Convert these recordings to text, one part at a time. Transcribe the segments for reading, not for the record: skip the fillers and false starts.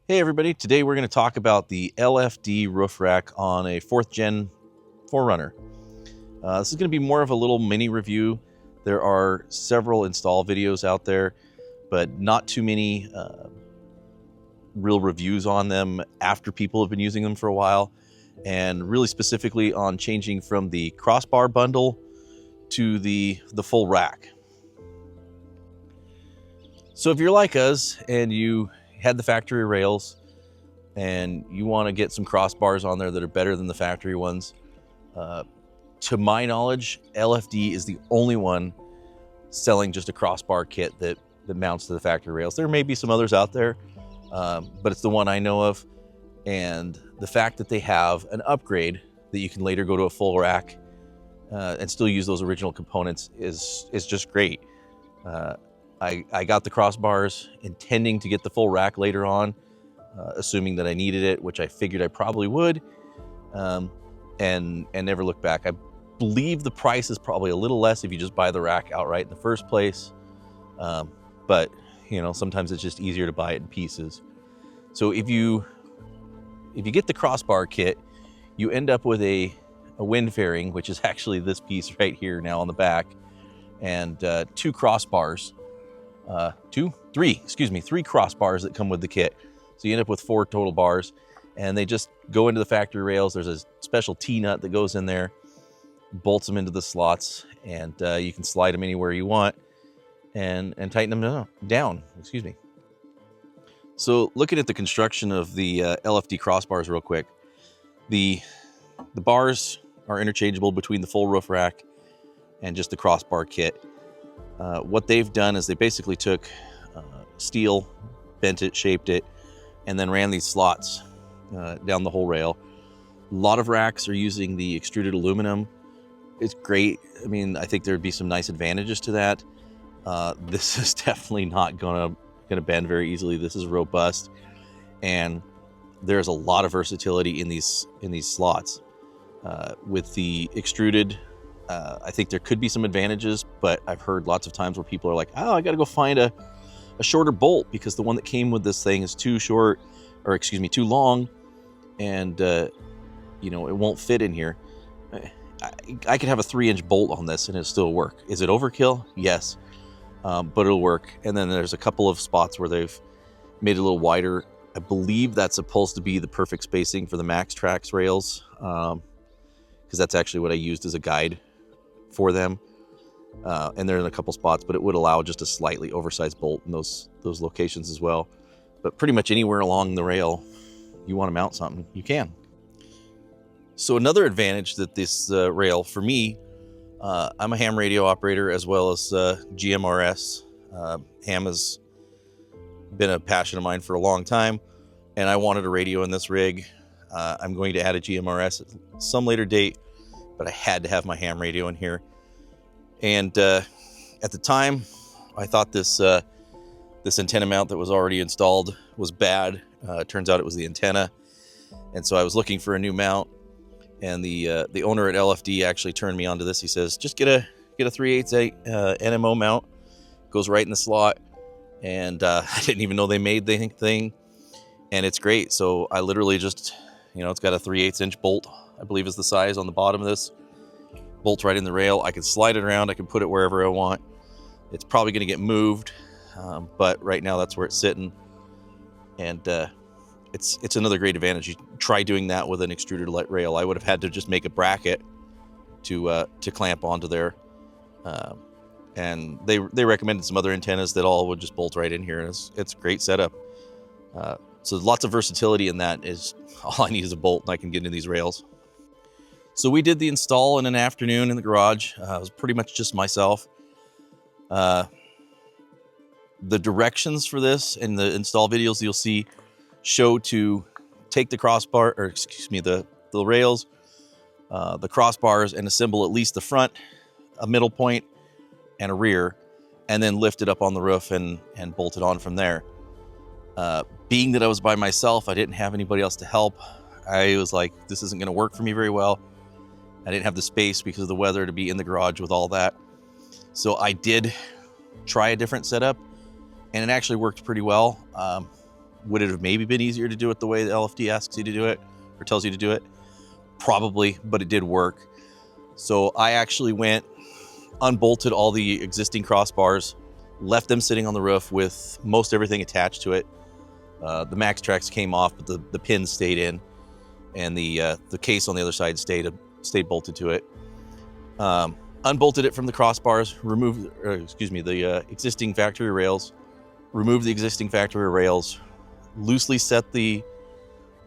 Hey everybody, today we're going to talk about the LFD roof rack on a 4th gen 4Runner. This is going to be more of a little mini review. There are several install videos out there, but not too many real reviews on them after people have been using them for a while, and really specifically on changing from the crossbar bundle to the full rack. So if you're like us and you had the factory rails and you want to get some crossbars on there that are better than the factory ones, to my knowledge, LFD is the only one selling just a crossbar kit that mounts to the factory rails. There may be some others out there, but it's the one I know of. And the fact that they have an upgrade that you can later go to a full rack and still use those original components is just great. I got the crossbars intending to get the full rack later on, assuming that I needed it, which I figured I probably would, and never looked back. I believe the price is probably a little less if you just buy the rack outright in the first place, but you know, sometimes it's just easier to buy it in pieces. So if you get the crossbar kit, you end up with a wind fairing, which is actually this piece right here now on the back, and three crossbars that come with the kit. So you end up with 4 total bars, and they just go into the factory rails. There's a special T-nut that goes in there, bolts them into the slots, and you can slide them anywhere you want and tighten them down. Excuse me. So looking at the construction of the LFD crossbars real quick, the bars are interchangeable between the full roof rack and just the crossbar kit. What they've done is they basically took steel, bent it, shaped it, and then ran these slots down the whole rail. A lot of racks are using the extruded aluminum. It's great. I mean, I think there'd be some nice advantages to that. This is definitely not gonna bend very easily. This is robust, and there's a lot of versatility in these slots. With the extruded, I think there could be some advantages, but I've heard lots of times where people are like, oh, I got to go find a shorter bolt because the one that came with this thing is too long, and you know, it won't fit in here. I could have a 3-inch bolt on this and it'll still work. Is it overkill? Yes, but it'll work. And then there's a couple of spots where they've made it a little wider. I believe that's supposed to be the perfect spacing for the Max Trax rails, because that's actually what I used as a guide for them. And they're in a couple spots, but it would allow just a slightly oversized bolt in those locations as well. But pretty much anywhere along the rail you want to mount something, you can. So another advantage that this rail, for me, I'm a ham radio operator as well as GMRS. Ham has been a passion of mine for a long time, and I wanted a radio in this rig. I'm going to add a GMRS at some later date, but I had to have my ham radio in here. And at the time, I thought this antenna mount that was already installed was bad. It turns out it was the antenna, and so I was looking for a new mount. And the owner at LFD actually turned me onto this. He says, just get a 3/8 NMO mount. Goes right in the slot, and I didn't even know they made the thing, and it's great. So I literally just, you know, it's got a 3/8 inch bolt, I believe is the size on the bottom of this. Bolts right in the rail. I can slide it around. I can put it wherever I want. It's probably going to get moved, but right now that's where it's sitting, and it's another great advantage. You try doing that with an extruded rail. I would have had to just make a bracket to clamp onto there, and they recommended some other antennas that all would just bolt right in here. And it's a great setup. So lots of versatility in that. Is all I need is a bolt, and I can get into these rails. So we did the install in an afternoon in the garage. It was pretty much just myself. The directions for this and the install videos you'll see show to take the the rails, the crossbars, and assemble at least the front, a middle point, and a rear, and then lift it up on the roof and bolt it on from there. Being that I was by myself, I didn't have anybody else to help. I was like, this isn't going to work for me very well. I didn't have the space because of the weather to be in the garage with all that. So I did try a different setup, and it actually worked pretty well. Would it have maybe been easier to do it the way the LFD asks you to do it or tells you to do it? Probably, but it did work. So I actually went, unbolted all the existing crossbars, left them sitting on the roof with most everything attached to it. The max tracks came off, but the pins stayed in, and the case on the other side stayed bolted to it. Unbolted it from the crossbars, removed, the existing factory rails, removed the existing factory rails, loosely set the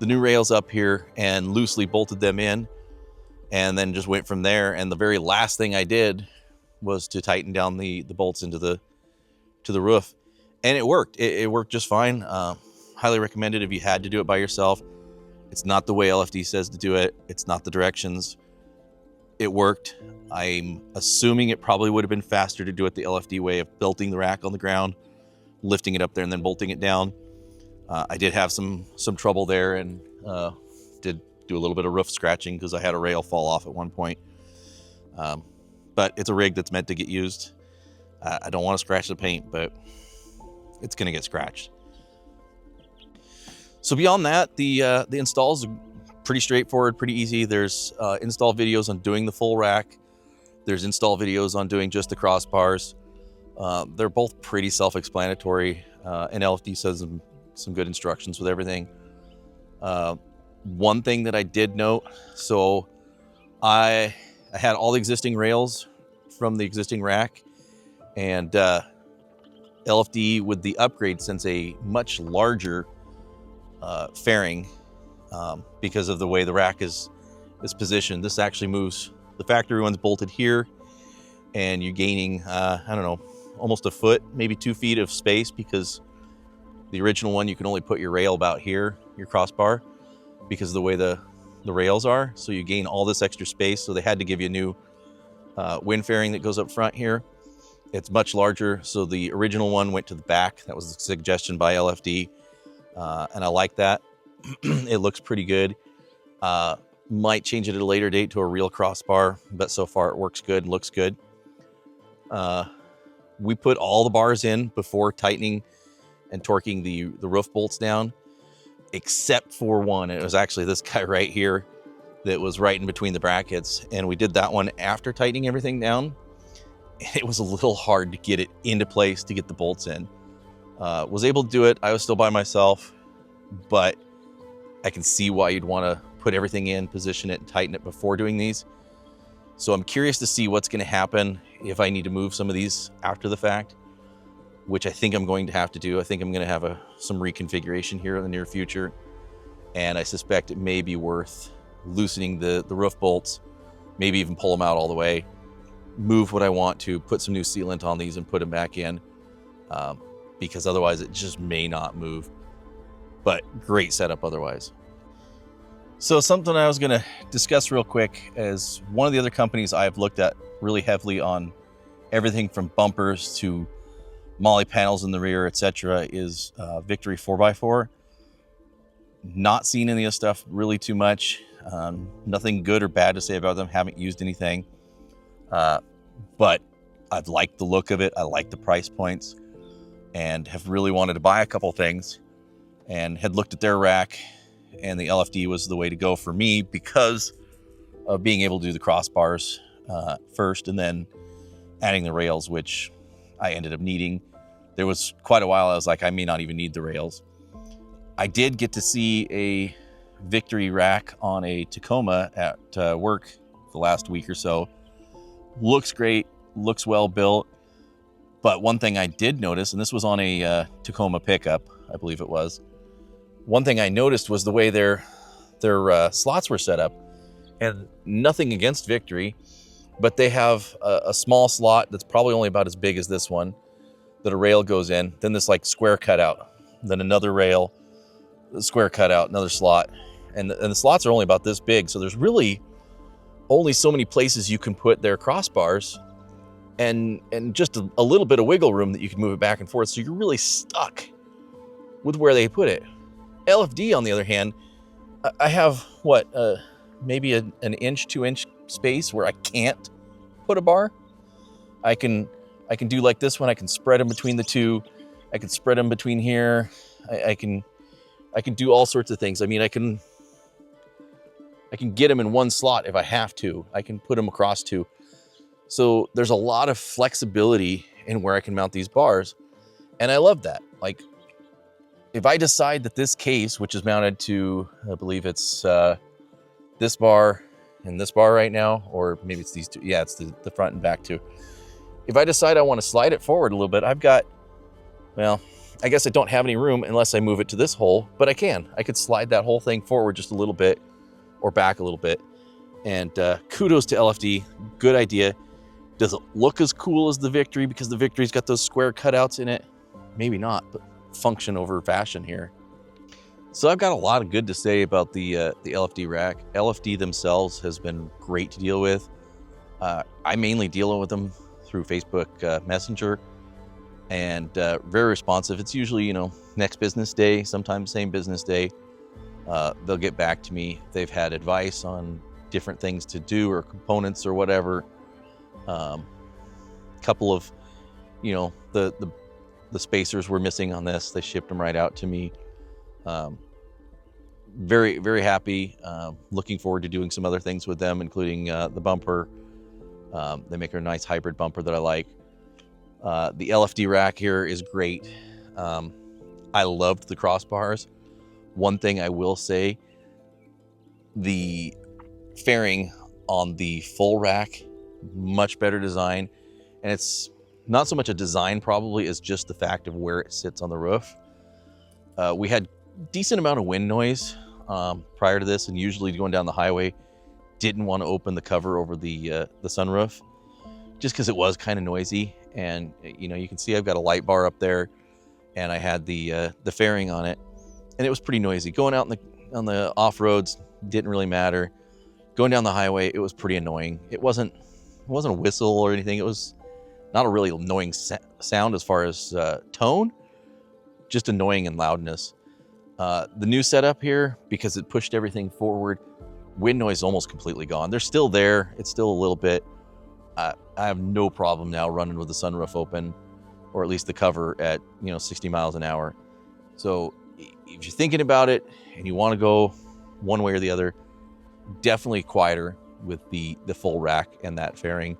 new rails up here and loosely bolted them in, and then just went from there. And the very last thing I did was to tighten down the bolts into the roof, and it worked. It worked just fine. Highly recommended if you had to do it by yourself. It's not the way LFD says to do it. It's not the directions. It worked. I'm assuming it probably would have been faster to do it the LFD way of belting the rack on the ground, lifting it up there, and then bolting it down. I did have some trouble there, and did do a little bit of roof scratching because I had a rail fall off at one point. But it's a rig that's meant to get used. I don't want to scratch the paint, but it's going to get scratched. So beyond that, the installs are pretty straightforward, pretty easy. There's install videos on doing the full rack. There's install videos on doing just the crossbars. They're both pretty self-explanatory, and LFD says some good instructions with everything. One thing that I did note, so I had all the existing rails from the existing rack, and LFD with the upgrade sends a much larger fairing because of the way the rack is positioned. This actually moves. The factory one's bolted here, and you're gaining, I don't know, almost a foot, maybe 2 feet of space, because the original one, you can only put your rail about here, your crossbar, because of the way the rails are. So you gain all this extra space. So they had to give you a new wind fairing that goes up front here. It's much larger. So the original one went to the back. That was a suggestion by LFD. And I like that. It looks pretty good. Might change it at a later date to a real crossbar, but so far it works good and looks good. We put all the bars in before tightening and torquing the roof bolts down, except for one. It was actually this guy right here that was right in between the brackets, and we did that one after tightening everything down. It was a little hard to get it into place to get the bolts in. Was able to do it. I was still by myself, but I can see why you'd want to put everything in, position it, and tighten it before doing these. So I'm curious to see what's going to happen if I need to move some of these after the fact, which I think I'm going to have to do. I think I'm going to have some reconfiguration here in the near future, and I suspect it may be worth loosening the roof bolts, maybe even pull them out all the way, move what I want to, put some new sealant on these and put them back in, because otherwise it just may not move. But great setup otherwise. So something I was going to discuss real quick is one of the other companies I've looked at really heavily on everything from bumpers to molly panels in the rear, etc., is Victory 4x4. Not seen any of this stuff really too much. Nothing good or bad to say about them. Haven't used anything. But I've liked the look of it. I like the price points, and have really wanted to buy a couple things, and had looked at their rack, and the LFD was the way to go for me because of being able to do the crossbars first and then adding the rails, which I ended up needing. There was quite a while I was like, I may not even need the rails. I did get to see a Victory rack on a Tacoma at work the last week or so. Looks great, looks well built. But one thing I did notice, and this was on a Tacoma pickup, I believe it was. One thing I noticed was the way their slots were set up, and nothing against Victory, but they have a small slot that's probably only about as big as this one that a rail goes in, then this like square cutout, then another rail, square cutout, another slot, and the slots are only about this big, so there's really only so many places you can put their crossbars, and just a little bit of wiggle room that you can move it back and forth, so you're really stuck with where they put it. LFD, on the other hand, I have maybe an inch, 2-inch space where I can't put a bar. I can do like this one. I can spread them between the two. I can spread them between here. I can I can do all sorts of things. I mean, I can get them in one slot if I have to. I can put them across two. So there's a lot of flexibility in where I can mount these bars. And I love that. Like, if I decide that this case, which is mounted to, I believe it's this bar and this bar right now, or maybe it's these two. Yeah, it's the front and back too. If I decide I want to slide it forward a little bit, I've got, well, I guess I don't have any room unless I move it to this hole, but I could slide that whole thing forward just a little bit or back a little bit. And kudos to LFD, good idea. Does it look as cool as the Victory because the Victory's got those square cutouts in it? Maybe not, but function over fashion here. So I've got a lot of good to say about the LFD rack. LFD themselves has been great to deal with. I mainly deal with them through Facebook Messenger, and very responsive. It's usually, you know, next business day, sometimes same business day. They'll get back to me. They've had advice on different things to do or components or whatever. Couple of, you know, the spacers were missing on this. They shipped them right out to me. Very, very happy. Looking forward to doing some other things with them, including the bumper. They make a nice hybrid bumper that I like. The LFD rack here is great. I loved the crossbars. One thing I will say, the fairing on the full rack, much better design. And it's not so much a design probably as just the fact of where it sits on the roof. We had decent amount of wind noise prior to this, and usually going down the highway, didn't want to open the cover over the sunroof just because it was kind of noisy. And you know, you can see I've got a light bar up there, and I had the fairing on it, and it was pretty noisy. Going out on the off roads didn't really matter. Going down the highway, it was pretty annoying. It wasn't a whistle or anything. It was not a really annoying sound as far as tone, just annoying in loudness. The new setup here, because it pushed everything forward, wind noise is almost completely gone. They're still there. It's still a little bit. I have no problem now running with the sunroof open, or at least the cover at, you know, 60 miles an hour. So if you're thinking about it and you want to go one way or the other, definitely quieter with the full rack and that fairing.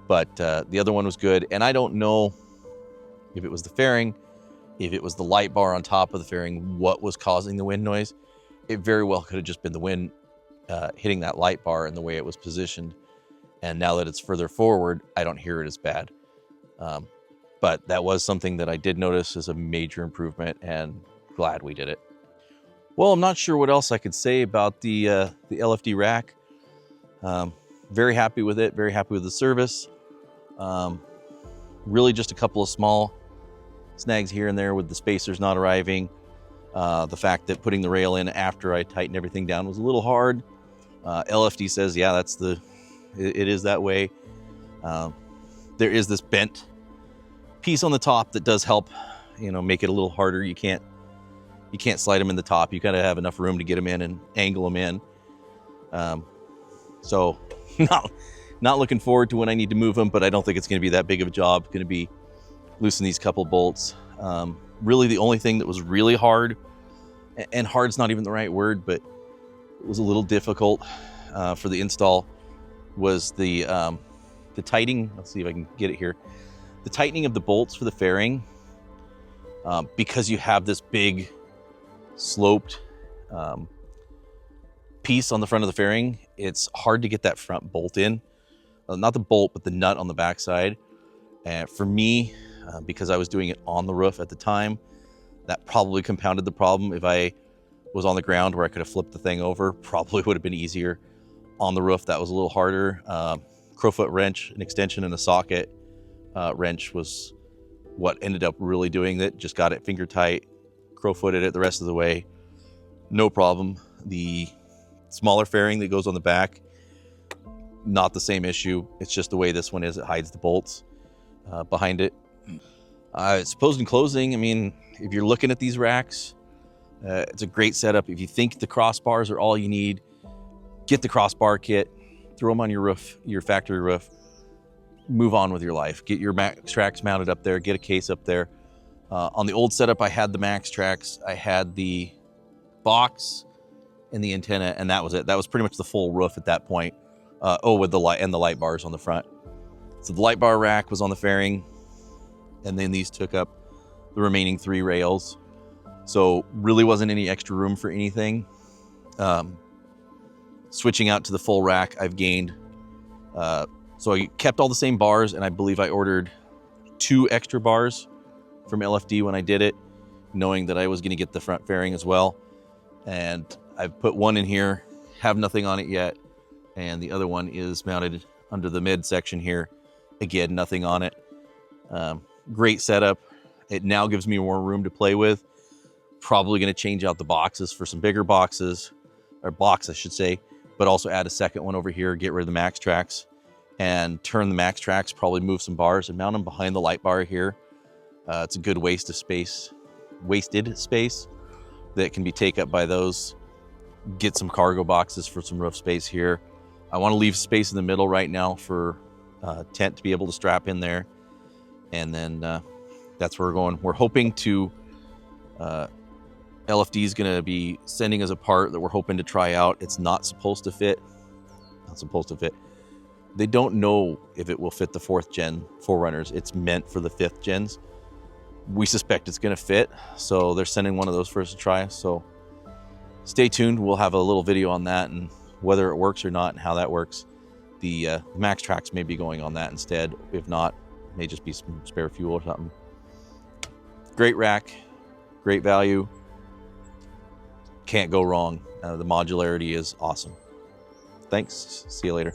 But the other one was good. And I don't know if it was the fairing, if it was the light bar on top of the fairing, what was causing the wind noise. It very well could have just been the wind hitting that light bar and the way it was positioned. And now that it's further forward, I don't hear it as bad. But that was something that I did notice as a major improvement, and glad we did it. Well, I'm not sure what else I could say about the LFD rack. Very happy with it. Very happy with the service. Really just a couple of small snags here and there with the spacers not arriving. The fact that putting the rail in after I tightened everything down was a little hard. LFD says, yeah, it is that way. There is this bent piece on the top that does help, you know, make it a little harder. You can't slide them in the top. You gotta have enough room to get them in and angle them in. So not looking forward to when I need to move them, but I don't think it's going to be that big of a job. Going to be loosen these couple bolts. Really the only thing that was really hard, and hard's not even the right word, but it was a little difficult for the install, was the tightening. Let's see if I can get it here. The tightening of the bolts for the fairing, because you have this big sloped piece on the front of the fairing, it's hard to get that front bolt in. Not the bolt, but the nut on the backside. And for me, because I was doing it on the roof at the time, that probably compounded the problem. If I was on the ground where I could have flipped the thing over, probably would have been easier. On the roof, that was a little harder. Crowfoot wrench, an extension and a socket wrench was what ended up really doing it. Just got it finger tight, crowfooted it the rest of the way. No problem. The smaller fairing that goes on the back, not the same issue. It's just the way this one is. It hides the bolts behind it. Supposed in closing, I mean, if you're looking at these racks, it's a great setup. If you think the crossbars are all you need, get the crossbar kit, throw them on your roof, your factory roof, move on with your life. Get your max tracks mounted up there, get a case up there. On the old setup, I had the max tracks. I had the box and the antenna, and that was it. That was pretty much the full roof at that point. With the light and the light bars on the front. So the light bar rack was on the fairing, and then these took up the remaining 3 rails. So really wasn't any extra room for anything. Switching out to the full rack, I've gained, so I kept all the same bars, and I believe I ordered 2 extra bars from LFD when I did it, knowing that I was gonna get the front fairing as well. And I've put one in here, have nothing on it yet, and the other one is mounted under the mid section here. Again, nothing on it. Great setup. It now gives me more room to play with. Probably going to change out the boxes for some bigger boxes, or box I should say, but also add a second one over here, get rid of the max tracks, and turn the max tracks, probably move some bars and mount them behind the light bar here. It's a good wasted space that can be taken up by those. Get some cargo boxes for some roof space here. I want to leave space in the middle right now for tent to be able to strap in there. And then that's where we're going. We're hoping to, LFD is going to be sending us a part that we're hoping to try out. It's not supposed to fit. They don't know if it will fit the 4th gen 4Runners. It's meant for the 5th gens. We suspect it's going to fit. So they're sending one of those for us to try. So stay tuned. We'll have a little video on that and whether it works or not and how that works. The max tracks may be going on that instead. If not, it may just be some spare fuel or something. Great rack, great value. Can't go wrong. The modularity is awesome. Thanks. See you later.